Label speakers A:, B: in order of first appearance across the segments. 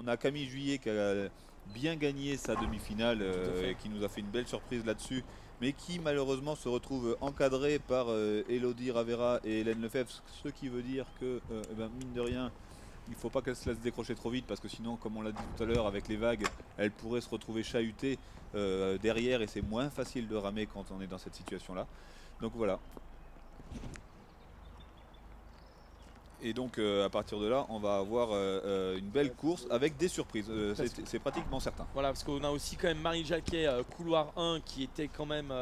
A: On a Camille Juillet qui a bien gagné sa demi-finale et qui nous a fait une belle surprise là-dessus, mais qui malheureusement se retrouve encadrée par Elodie Ravera et Hélène Lefebvre, ce qui veut dire que, mine de rien, il ne faut pas qu'elle se laisse décrocher trop vite parce que sinon, comme on l'a dit tout à l'heure, avec les vagues, elle pourrait se retrouver chahutée derrière et c'est moins facile de ramer quand on est dans cette situation-là. Donc voilà. Et donc à partir de là, on va avoir une belle course avec des surprises. C'est pratiquement certain.
B: Voilà, parce qu'on a aussi quand même Marie Jacquet, couloir 1, qui était quand même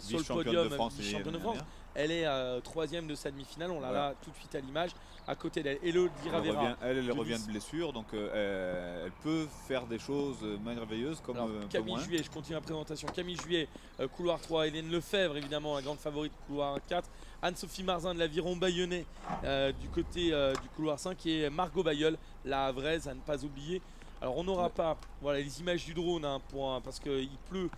B: sur le podium, vice-championne de France. Elle est troisième de sa demi-finale, on l'a là tout de suite à l'image, à côté d'elle. Elodie Ravera.
A: Elle revient de blessure, donc elle peut faire des choses merveilleuses comme
B: Camille Juillet, je continue la présentation. Camille Juillet, couloir 3, Hélène Lefebvre, évidemment, la grande favorite, couloir 4. Anne-Sophie Marzin de l'Aviron Bayonnais du côté du couloir 5 et Margot Bayeul, la Havraise, à ne pas oublier. Alors on n'aura pas les images du drone parce qu'il pleut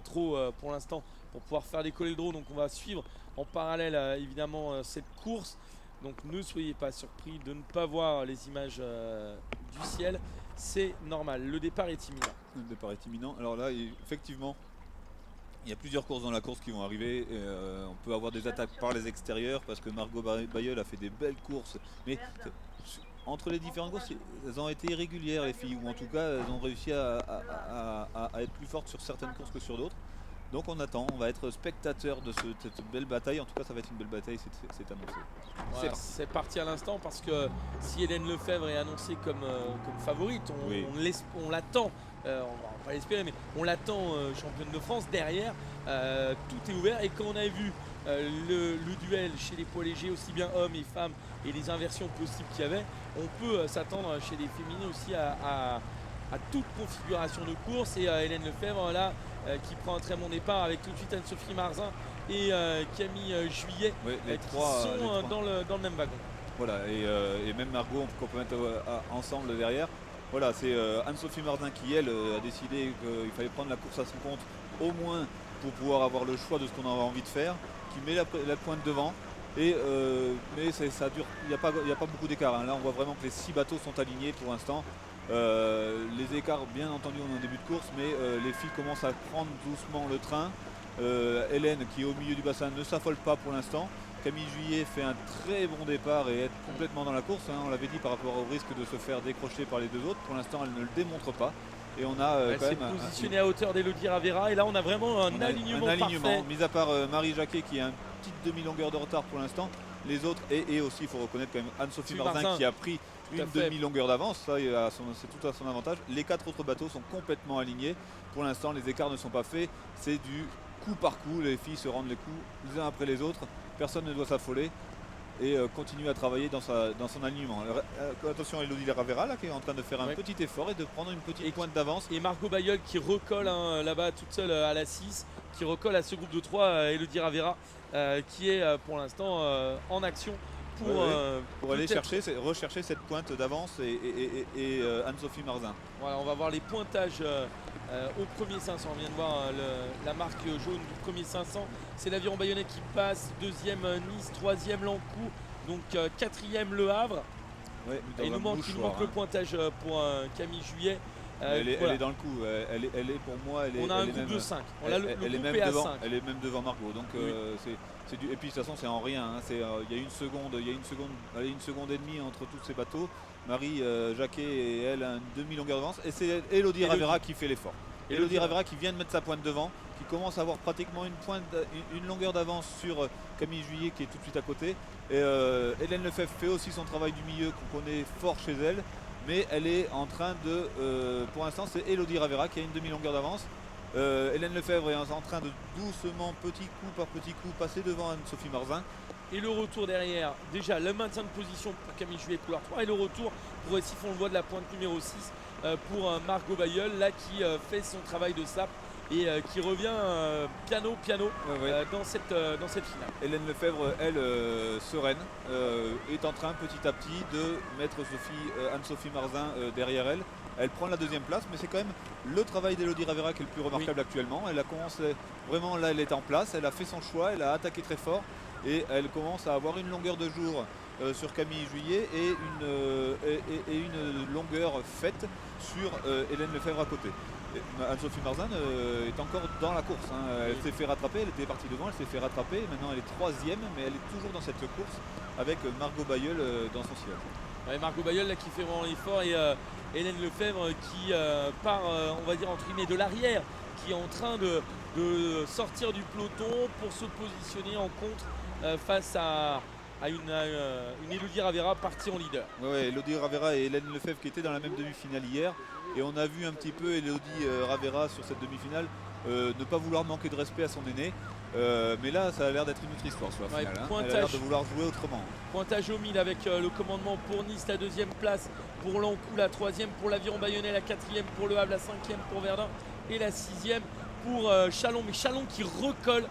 B: trop pour l'instant pour pouvoir faire décoller le drone, donc on va suivre en parallèle évidemment cette course. Donc ne soyez pas surpris de ne pas voir les images du ciel, c'est normal, le départ est imminent.
A: Le départ est imminent, alors là effectivement il y a plusieurs courses dans la course qui vont arriver. On peut avoir des attaques par les extérieurs parce que Margot Bayeul a fait des belles courses. Mais entre les différentes courses, elles ont été irrégulières les filles, ou en tout cas elles ont réussi à être plus fortes sur certaines courses que sur d'autres. Donc on attend, on va être spectateur de cette belle bataille. En tout cas ça va être une belle bataille, c'est annoncé.
B: Voilà, c'est parti à l'instant parce que si Hélène Lefebvre est annoncée comme favorite, on l'attend. On va pas l'espérer, mais on l'attend championne de France. Derrière, tout est ouvert. Et quand on a vu le duel chez les poids légers, aussi bien hommes et femmes, et les inversions possibles qu'il y avait, on peut s'attendre chez les féminines aussi à toute configuration de course. Et Hélène Lefebvre là, qui prend un très bon départ avec tout de suite Anne-Sophie Marzin et Camille Juillet,
A: les
B: qui
A: trois
B: sont dans le même wagon.
A: Voilà, et même Margot, qu'on peut mettre ensemble derrière. Voilà, c'est Anne-Sophie Marzin qui, elle, a décidé qu'il fallait prendre la course à son compte, au moins pour pouvoir avoir le choix de ce qu'on a envie de faire, qui met la pointe devant. Mais ça dure, il n'y a pas beaucoup d'écart. Hein. Là, on voit vraiment que les 6 bateaux sont alignés pour l'instant. Les écarts, bien entendu, on est en début de course, mais les filles commencent à prendre doucement le train. Hélène, qui est au milieu du bassin, ne s'affole pas pour l'instant. Camille Juillet fait un très bon départ et est complètement dans la course. Hein. On l'avait dit par rapport au risque de se faire décrocher par les deux autres. Pour l'instant, elle ne le démontre pas. Et on a
B: elle s'est positionnée à hauteur d'Elodie Ravera. Et là, on a vraiment un alignement parfait.
A: Mis à part Marie Jacquet qui a une petite demi-longueur de retard pour l'instant. Les autres, et aussi, il faut reconnaître quand même Anne-Sophie Marzin qui a pris une demi-longueur d'avance. Ça, c'est tout à son avantage. Les 4 autres bateaux sont complètement alignés. Pour l'instant, les écarts ne sont pas faits. C'est du coup par coup. Les filles se rendent les coups les uns après les autres. Personne ne doit s'affoler et continue à travailler dans son alignement. Alors, attention à Elodie Ravera là, qui est en train de faire un petit effort et de prendre une petite pointe d'avance.
B: Et Margot Bayeul qui recolle là-bas toute seule à la 6, qui recolle à ce groupe de 3, Elodie Ravera, qui est pour l'instant en action
A: pour aller rechercher cette pointe d'avance et Anne-Sophie Marzin.
B: Voilà, on va voir les pointages au premier 500. On vient de voir la marque jaune du premier 500. C'est l'Aviron Bayonnais qui passe, deuxième Nice, troisième Lancourt, donc quatrième Le Havre.
A: Ouais,
B: et il nous manque le pointage pour Camille Juillet.
A: Elle est dans le coup, elle est pour moi.
B: On a un groupe de 5.
A: Elle est même devant, elle est même devant Margot. Donc c'est du. Et puis de toute façon c'est en rien. Hein. Il y a une seconde et demie entre tous ces bateaux. Marie Jacquet et elle a une demi-longueur d'avance. Et c'est Elodie Ravera qui fait l'effort. Elodie Ravera qui vient de mettre sa pointe devant, qui commence à avoir pratiquement une longueur d'avance sur Camille Juillet qui est tout de suite à côté. Et Hélène Lefebvre fait aussi son travail du milieu qu'on connaît fort chez elle. Mais elle est en train de, pour l'instant c'est Elodie Ravera qui a une demi-longueur d'avance. Hélène Lefebvre est en train de doucement, petit coup par petit coup, passer devant Anne-Sophie Marzin.
B: Et le retour derrière, déjà le maintien de position pour Camille Juillet couloir 3 et le retour pour Siphon le voit de la pointe numéro 6 pour Margot Bayeul là qui fait son travail de sap et qui revient piano dans cette finale.
A: Hélène Lefebvre, elle, sereine, est en train petit à petit de mettre Anne-Sophie Marzin derrière elle. Elle prend la deuxième place, mais c'est quand même le travail d'Elodie Ravera qui est le plus remarquable actuellement. Elle a commencé, vraiment là elle est en place, elle a fait son choix, elle a attaqué très fort et elle commence à avoir une longueur de jour sur Camille Juillet et une longueur faite sur Hélène Lefebvre à côté. Anne-Sophie Marzin est encore dans la course. Elle s'est fait rattraper, elle était partie devant, elle s'est fait rattraper. Maintenant elle est 3e, mais elle est toujours dans cette course avec Margot Bayeul dans son sillage.
B: Ouais, Margot Bayeul là, qui fait vraiment l'effort et Hélène Lefebvre qui part, on va dire entre guillemets, de l'arrière, qui est en train de sortir du peloton pour se positionner en contre face à une Elodie Ravera partie en leader.
A: Ouais, Elodie Ravera et Hélène Lefebvre qui étaient dans la même demi-finale hier. Et on a vu un petit peu Elodie Ravera sur cette demi-finale ne pas vouloir manquer de respect à son aîné. Mais là, ça a l'air d'être une autre histoire sur la finale. Elle a l'air de vouloir jouer autrement.
B: Pointage au 1000 avec le commandement pour Nice, la 2e place, pour Lancoux, la 3e, pour l'Aviron Bayonnais, la 4e, pour Le Havre, la 5e, pour Verdun et la 6e pour Chalon. Mais Chalon qui recolle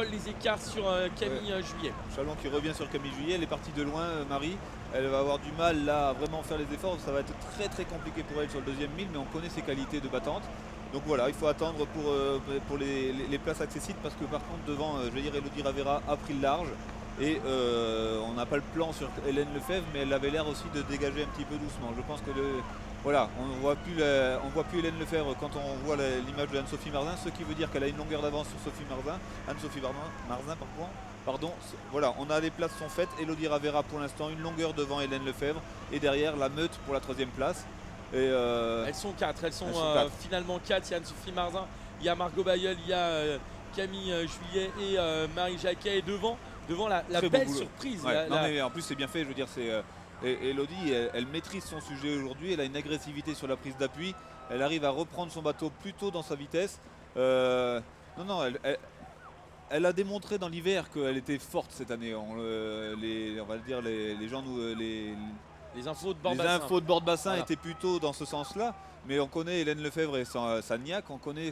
B: les écarts sur Camille Juillet.
A: Chalon qui revient sur Camille Juillet, elle est partie de loin, Marie. Elle va avoir du mal là à vraiment faire les efforts. Ça va être très très compliqué pour elle sur le 2e 1000, mais on connaît ses qualités de battante. Donc voilà, il faut attendre pour les places accessibles parce que par contre devant, je vais dire, Elodie Ravera a pris le large. Et on n'a pas le plan sur Hélène Lefebvre, mais elle avait l'air aussi de dégager un petit peu doucement. Je pense que voilà, on ne voit plus Hélène Lefebvre quand on voit l'image de Anne-Sophie Marzin, ce qui veut dire qu'elle a une longueur d'avance sur Anne-Sophie Marzin. Pardon. Voilà, on a les places sont faites. Elodie Ravera pour l'instant, une longueur devant Hélène Lefebvre et derrière la meute pour la 3e place. Et
B: elles sont 4, finalement 4. Il y a Anne-Sophie Marzin, il y a Margot Bayeul, il y a Camille Juillet et Marie Jacquet. Et devant la belle surprise.
A: Ouais, non, mais en plus c'est bien fait, je veux dire, Elodie, elle maîtrise son sujet aujourd'hui, elle a une agressivité sur la prise d'appui, elle arrive à reprendre son bateau plus tôt dans sa vitesse. Elle a démontré dans l'hiver qu'elle était forte cette année. On va dire les gens
B: les infos de
A: bord de bassin étaient plutôt dans ce sens-là, mais on connaît Hélène Lefebvre et sa niaque, on connaît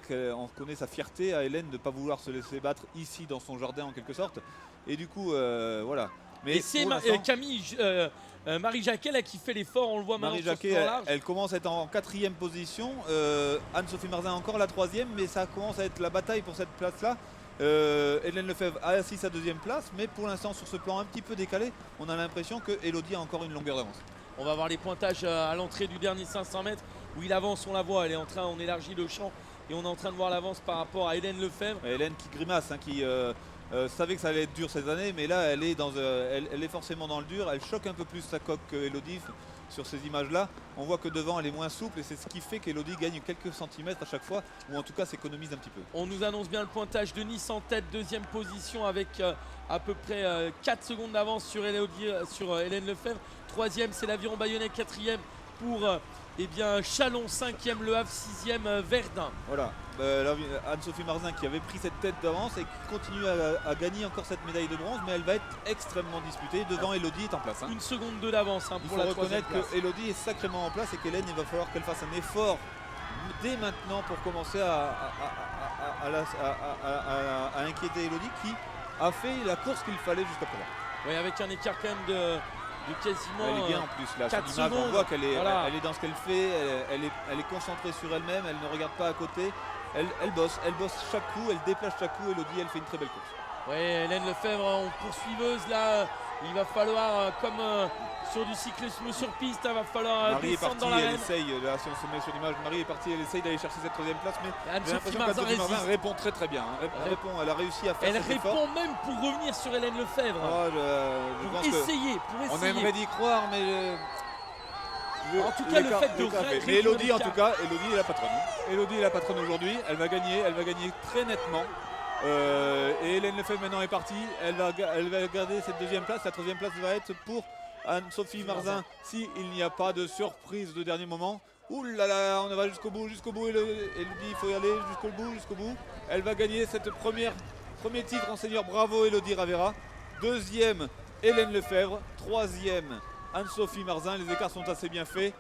A: sa fierté à Hélène de ne pas vouloir se laisser battre ici dans son jardin en quelque sorte. Et du coup, voilà. Mais
B: et c'est Marie Jacquet là, qui fait l'effort, on le voit maintenant.
A: Marie Jacquet, elle commence à être en 4e position. Anne-Sophie Marzin encore la 3e, mais ça commence à être la bataille pour cette place-là. Hélène Lefebvre a assis sa 2e place, mais pour l'instant sur ce plan un petit peu décalé, on a l'impression que Elodie a encore une longueur d'avance.
B: On va voir les pointages à l'entrée du dernier 500 mètres où il avance, on la voit, on élargit le champ et on est en train de voir l'avance par rapport à Hélène Lefebvre.
A: Hélène qui grimace, qui savait que ça allait être dur cette année, mais là elle est forcément dans le dur, elle choque un peu plus sa coque que Elodie. Sur ces images-là, on voit que devant elle est moins souple et c'est ce qui fait qu'Elodie gagne quelques centimètres à chaque fois, ou en tout cas s'économise un petit peu.
B: On nous annonce bien le pointage de Nice en tête, 2e position avec à peu près 4 secondes d'avance sur Hélène Lefebvre. 3e c'est l'Aviron Bayonnais, 4e pour Chalon, 5e Le Havre, 6e Verdun.
A: Voilà, Anne-Sophie Marzin qui avait pris cette tête d'avance et qui continue à gagner encore cette médaille de bronze, mais elle va être extrêmement disputée. Devant Elodie est en place.
B: Une seconde d'avance pour la 3e place. Il faut
A: reconnaître que Elodie est sacrément en place et qu'Hélène, il va falloir qu'elle fasse un effort dès maintenant pour commencer à inquiéter Elodie qui a fait la course qu'il fallait jusqu'à présent.
B: Oui, avec un écart quand même de quasiment.
A: Elle est bien en plus là,
B: 4
A: sur l'image,
B: secondes.
A: on voit qu'elle est,
B: Voilà.
A: elle est dans ce qu'elle fait, elle est concentrée sur elle-même, elle ne regarde pas à côté, elle bosse chaque coup, elle déplace chaque coup. Elodie, elle fait une très belle course.
B: Oui, Hélène Lefebvre en poursuiveuse là, il va falloir comme sur du cyclisme sur piste, il va falloir
A: Marie
B: descendre
A: est
B: dans
A: partie,
B: l'arène.
A: elle essaye, là si on se met sur l'image, Marie est partie, elle essaye d'aller chercher cette 3e place, mais j'ai
B: Anne-Sophie
A: l'impression
B: Marzin
A: qu'Anne-Sophie Marzin répond très bien. Elle a réussi à faire
B: Elle
A: cet effort.
B: répond même pour revenir sur Hélène Lefebvre.
A: Je
B: pour
A: pense
B: essayer.
A: on aimerait d'y croire, mais
B: en tout cas, le fait de
A: mais Elodie, en tout cas, Elodie est la patronne. Elodie est la patronne aujourd'hui. Elle va gagner très nettement. Et Hélène Lefebvre maintenant est partie. Elle va garder cette 2e place. La 3e place va être pour Anne-Sophie Marzin s'il n'y a pas de surprise de dernier moment. Ouh là là, on va jusqu'au bout. Elodie, il faut y aller jusqu'au bout. Elle va gagner cette premier titre en senior. Bravo Elodie Ravera. 2e Hélène Lefebvre. 3e Anne-Sophie Marzin. Les écarts sont assez bien faits.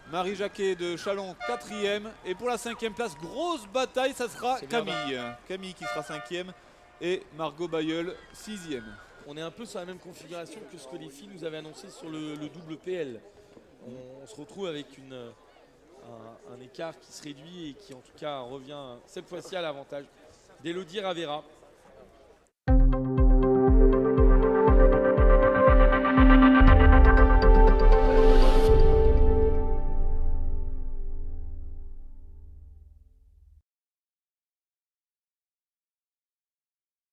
A: Marie Jacquet de Chalon 4e. Et pour la 5e place, grosse bataille, ça sera Camille. Camille qui sera 5e et Margot Bayeul 6e.
B: On est un peu sur la même configuration que ce que les filles nous avaient annoncé sur le double PL. On se retrouve avec un écart qui se réduit et qui en tout cas revient cette fois-ci à l'avantage d'Elodie Ravera.